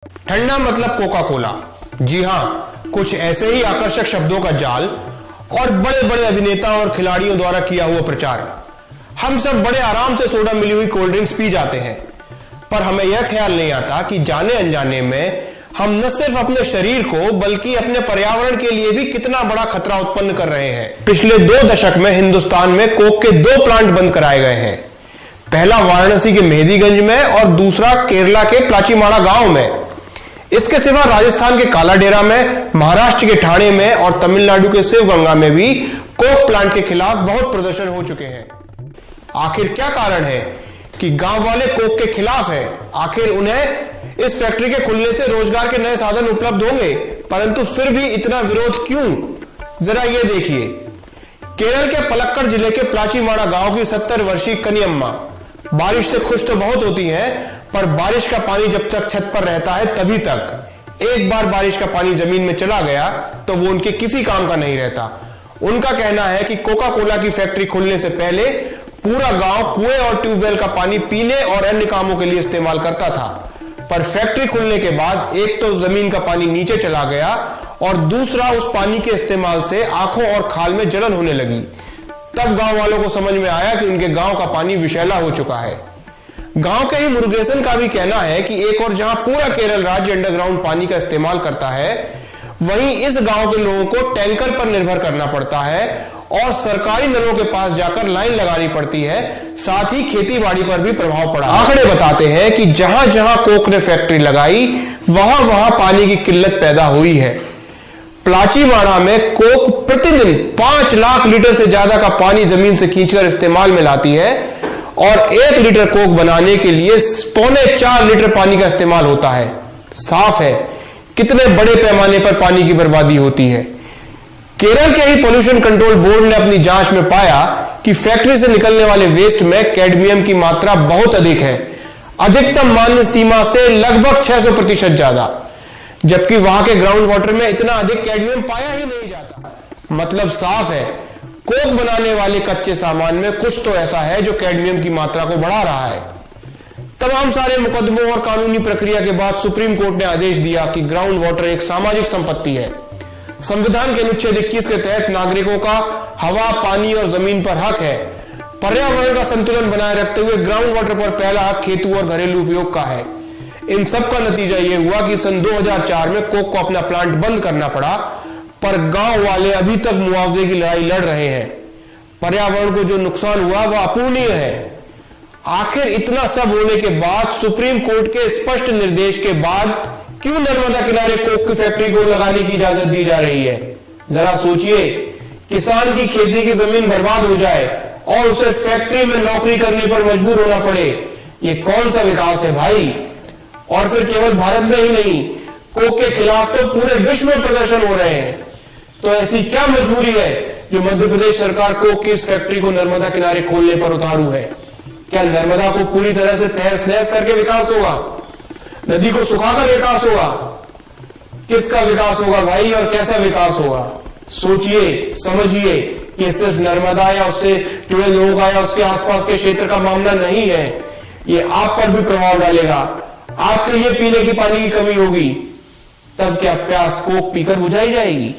ठंडा मतलब Coca Cola. जी हां, कुछ ऐसे ही आकर्षक शब्दों का जाल और बड़े बड़े अभिनेताओं और खिलाड़ियों द्वारा किया हुआ प्रचार। हम सब बड़े आराम से सोडा मिली हुई कोल्ड ड्रिंक्स पी जाते हैं, पर हमें यह ख्याल नहीं आता कि जाने अनजाने में हम न सिर्फ अपने शरीर को बल्कि अपने पर्यावरण के लिए भी कितना बड़ा खतरा उत्पन्न कर रहे हैं। पिछले 2 दशक में हिंदुस्तान में कोक के 2 प्लांट बंद कराए गए हैं। पहला वाराणसी के मेहदीगंज में और दूसरा केरला के प्लाचीमाड़ा गांव में। इसके सिवा राजस्थान के कालाडेरा में, महाराष्ट्र के ठाणे में और तमिलनाडु के शिवगंगा में भी कोक प्लांट के खिलाफ बहुत प्रदर्शन हो चुके हैं। आखिर क्या कारण है कि गांव वाले कोक के खिलाफ हैं? आखिर उन्हें इस फैक्ट्री के खुलने से रोजगार के नए साधन उपलब्ध होंगे, परंतु फिर भी इतना विरोध क्यों? जरा ये देखिए। केरल के पलक्कड़ जिले के प्लाचीमाड़ा गांव की 70 वर्षीय कनियम्मा बारिश से खुश तो बहुत होती हैं, पर बारिश का पानी जब तक छत पर रहता है तभी तक। एक बार बारिश का पानी जमीन में चला गया तो वो उनके किसी काम का नहीं रहता। उनका कहना है कि कोका कोला की फैक्ट्री खुलने से पहले पूरा गांव कुएं और ट्यूबवेल का पानी पीने और अन्य कामों के लिए इस्तेमाल करता था, पर फैक्ट्री खुलने के बाद एक तो जमीन का पानी नीचे चला गया और दूसरा उस पानी के इस्तेमाल से आंखों और खाल में जलन होने लगी। तब गांव वालों को समझ में आया कि उनके गांव का पानी विषैला हो चुका है। गांव के ही मुरुगेसन का भी कहना है कि एक और जहां पूरा केरल राज्य अंडरग्राउंड पानी का इस्तेमाल करता है, वहीं इस गांव के लोगों को टैंकर पर निर्भर करना पड़ता है और सरकारी नलों के पास जाकर लाइन लगानी पड़ती है। साथ ही खेती बाड़ी पर भी प्रभाव पड़ा। आंकड़े बताते हैं कि जहां जहां कोक ने फैक्ट्री लगाई वहां वहां पानी की किल्लत पैदा हुई है। प्लाचीमाड़ा में कोक प्रतिदिन 5 लाख लीटर से ज्यादा का पानी जमीन से खींचकर इस्तेमाल में लाती है और 1 लीटर कोक बनाने के लिए 3.25 लीटर पानी का इस्तेमाल होता है। साफ है कितने बड़े पैमाने पर पानी की बर्बादी होती है। केरल के ही पोल्यूशन कंट्रोल बोर्ड ने अपनी जांच में पाया कि फैक्ट्री से निकलने वाले वेस्ट में कैडमियम की मात्रा बहुत अधिक है, अधिकतम मान्य सीमा से लगभग 600% ज्यादा, जबकि वहां के ग्राउंड वाटर में इतना अधिक कैडमियम पाया ही नहीं जाता। मतलब साफ है कोक बनाने वाले कच्चे सामान में कुछ तो ऐसा है जो कैडमियम की मात्रा को बढ़ा रहा है। तमाम सारे मुकदमों और कानूनी प्रक्रिया के बाद सुप्रीम कोर्ट ने आदेश दिया कि ग्राउंड वाटर एक सामाजिक संपत्ति है। संविधान के अनुच्छेद 21 के तहत नागरिकों का हवा, पानी और जमीन पर हक है। पर्यावरण का संतुलन बनाए रखते हुए ग्राउंड वाटर पर पहला हक खेतों और घरेलू उपयोग का है। इन सब का नतीजा यह हुआ कि सन 2004 में कोक को अपना प्लांट बंद करना पड़ा, पर गांव वाले अभी तक मुआवजे की लड़ाई लड़ रहे हैं। पर्यावरण को जो नुकसान हुआ वह अपूरणीय है। आखिर इतना सब होने के बाद, सुप्रीम कोर्ट के स्पष्ट निर्देश के बाद क्यों नर्मदा किनारे कोक की फैक्ट्री को लगाने की इजाजत दी जा रही है? जरा सोचिए, किसान की खेती की जमीन बर्बाद हो जाए और उसे फैक्ट्री में नौकरी करने पर मजबूर होना पड़े, ये कौन सा विकास है भाई? और फिर केवल भारत में ही नहीं, कोक के खिलाफ तो पूरे विश्व में प्रदर्शन हो रहे हैं। तो ऐसी क्या मजबूरी है जो मध्य प्रदेश सरकार कोक की इस फैक्ट्री को नर्मदा किनारे खोलने पर उतारू है? क्या नर्मदा को पूरी तरह से तहस नहस करके विकास होगा? नदी को सुखाकर विकास होगा? किसका विकास होगा भाई और कैसा विकास होगा? सोचिए, समझिए। ये सिर्फ नर्मदा या उससे जुड़े लोगों का या उसके आसपास के क्षेत्र का मामला नहीं है, ये आप पर भी प्रभाव डालेगा। आपके लिए पीने की पानी की कमी होगी, तब क्या प्यास कोक पीकर बुझाई जाएगी?